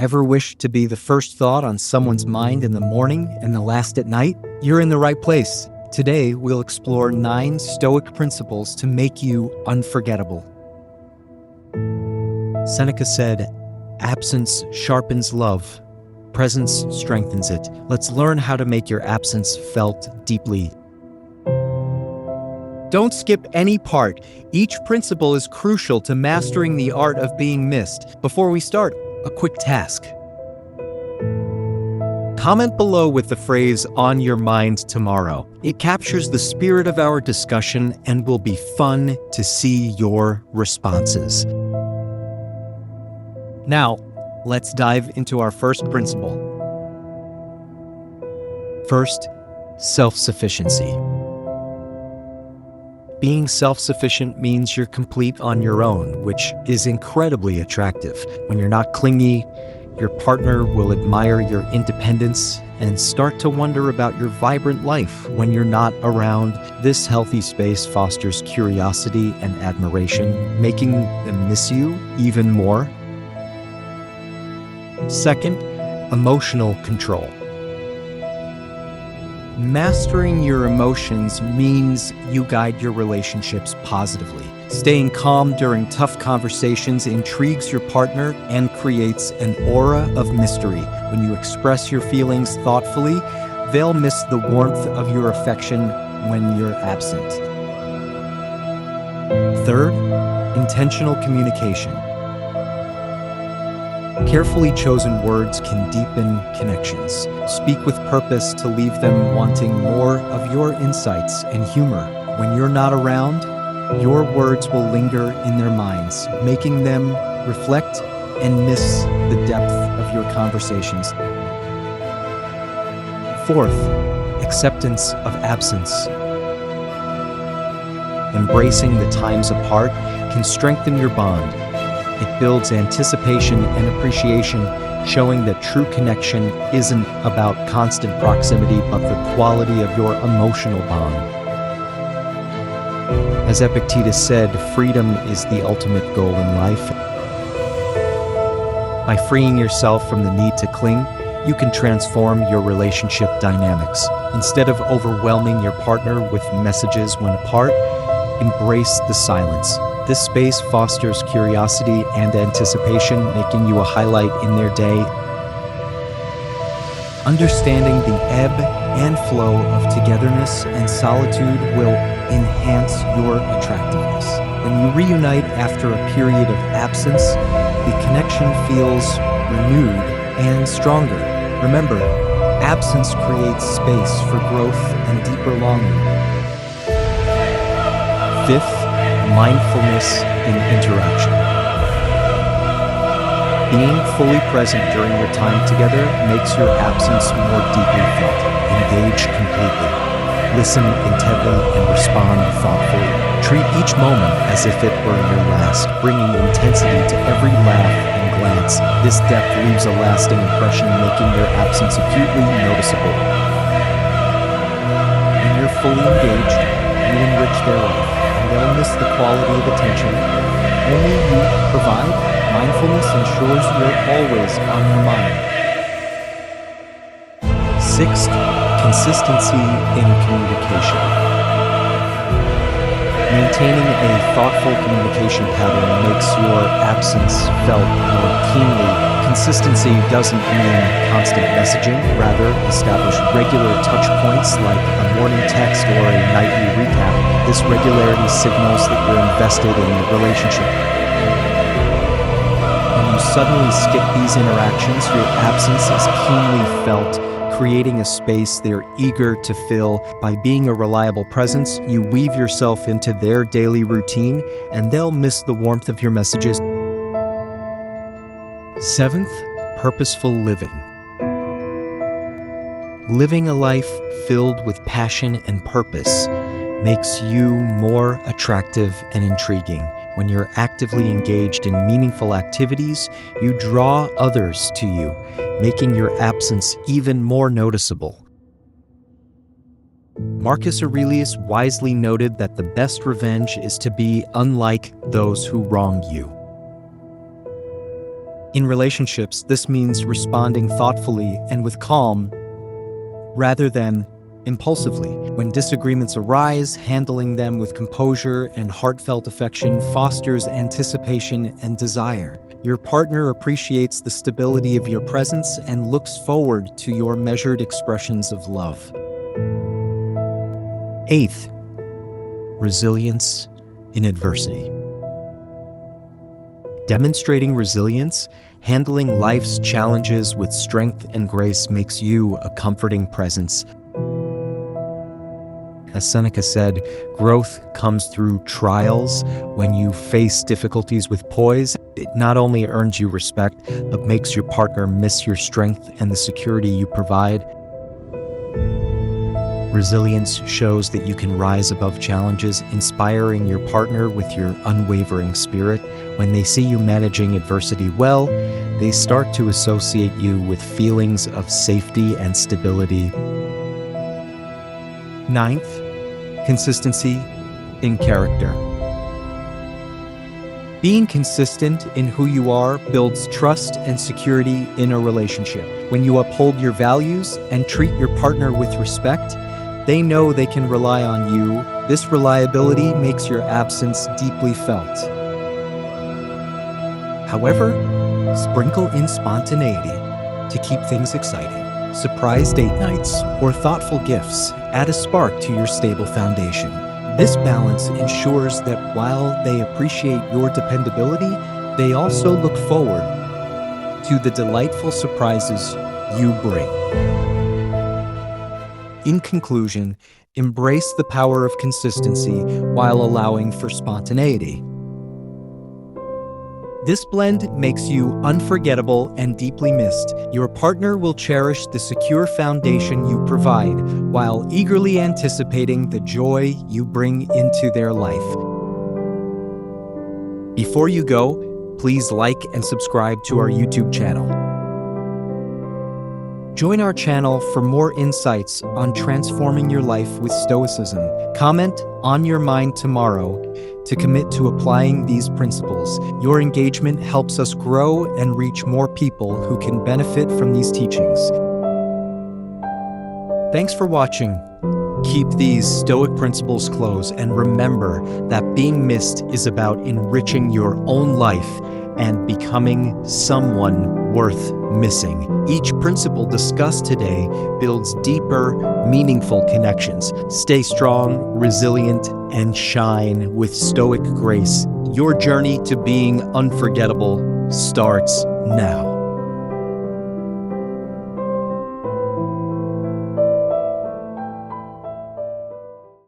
Ever wished to be the first thought on someone's mind in the morning and the last at night? You're in the right place. Today, we'll explore 9 Stoic principles to make you unforgettable. Seneca said, "Absence sharpens love. Presence strengthens it." Let's learn how to make your absence felt deeply. Don't skip any part. Each principle is crucial to mastering the art of being missed. Before we start, a quick task. Comment below with the phrase "on your mind tomorrow." It captures the spirit of our discussion and will be fun to see your responses. Now, let's dive into our first principle. First, self-sufficiency. Being self-sufficient means you're complete on your own, which is incredibly attractive. When you're not clingy, your partner will admire your independence and start to wonder about your vibrant life when you're not around. This healthy space fosters curiosity and admiration, making them miss you even more. Second, emotional control. Mastering your emotions means you guide your relationships positively. Staying calm during tough conversations intrigues your partner and creates an aura of mystery. When you express your feelings thoughtfully, they'll miss the warmth of your affection when you're absent. Third, intentional communication. Carefully chosen words can deepen connections. Speak with purpose to leave them wanting more of your insights and humor. When you're not around, your words will linger in their minds, making them reflect and miss the depth of your conversations. Fourth, acceptance of absence. Embracing the times apart can strengthen your bond. It builds anticipation and appreciation, showing that true connection isn't about constant proximity, but the quality of your emotional bond. As Epictetus said, freedom is the ultimate goal in life. By freeing yourself from the need to cling, you can transform your relationship dynamics. Instead of overwhelming your partner with messages when apart, embrace the silence. This space fosters curiosity and anticipation, making you a highlight in their day. Understanding the ebb and flow of togetherness and solitude will enhance your attractiveness. When you reunite after a period of absence, the connection feels renewed and stronger. Remember, absence creates space for growth and deeper longing. Fifth, mindfulness in interaction. Being fully present during your time together makes your absence more deeply felt. Engage completely. Listen intently and respond thoughtfully. Treat each moment as if it were your last, bringing intensity to every laugh and glance. This depth leaves a lasting impression, making your absence acutely noticeable. When you're fully engaged, you enrich their life. They'll miss the quality of attention only you provide. Mindfulness ensures you're always on your mind. Sixth, consistency in communication. Maintaining a thoughtful communication pattern makes your absence felt more keenly. Consistency doesn't mean constant messaging. Rather, establish regular touch points like a morning text or a nightly recap. This regularity signals that you're invested in the relationship. When you suddenly skip these interactions, your absence is keenly felt, creating a space they're eager to fill. By being a reliable presence, you weave yourself into their daily routine, and they'll miss the warmth of your messages. Seventh, purposeful living. Living a life filled with passion and purpose makes you more attractive and intriguing. When you're actively engaged in meaningful activities, you draw others to you, making your absence even more noticeable. Marcus Aurelius wisely noted that the best revenge is to be unlike those who wrong you. In relationships, this means responding thoughtfully and with calm rather than impulsively. When disagreements arise, handling them with composure and heartfelt affection fosters anticipation and desire. Your partner appreciates the stability of your presence and looks forward to your measured expressions of love. Eighth, resilience in adversity. Demonstrating resilience, handling life's challenges with strength and grace makes you a comforting presence. As Seneca said, growth comes through trials. When you face difficulties with poise, it not only earns you respect, but makes your partner miss your strength and the security you provide. Resilience shows that you can rise above challenges, inspiring your partner with your unwavering spirit. When they see you managing adversity well, they start to associate you with feelings of safety and stability. Ninth, consistency in character. Being consistent in who you are builds trust and security in a relationship. When you uphold your values and treat your partner with respect, they know they can rely on you. This reliability makes your absence deeply felt. However, sprinkle in spontaneity to keep things exciting. Surprise date nights or thoughtful gifts add a spark to your stable foundation. This balance ensures that while they appreciate your dependability, they also look forward to the delightful surprises you bring. In conclusion, embrace the power of consistency while allowing for spontaneity. This blend makes you unforgettable and deeply missed. Your partner will cherish the secure foundation you provide while eagerly anticipating the joy you bring into their life. Before you go, please like and subscribe to our YouTube channel. Join our channel for more insights on transforming your life with Stoicism. Comment on your mind tomorrow to commit to applying these principles. Your engagement helps us grow and reach more people who can benefit from these teachings. Thanks for watching. Keep these Stoic principles close and remember that being missed is about enriching your own life and becoming someone worth missing. Each principle discussed today builds deeper, meaningful connections. Stay strong, resilient, and shine with Stoic grace. Your journey to being unforgettable starts now.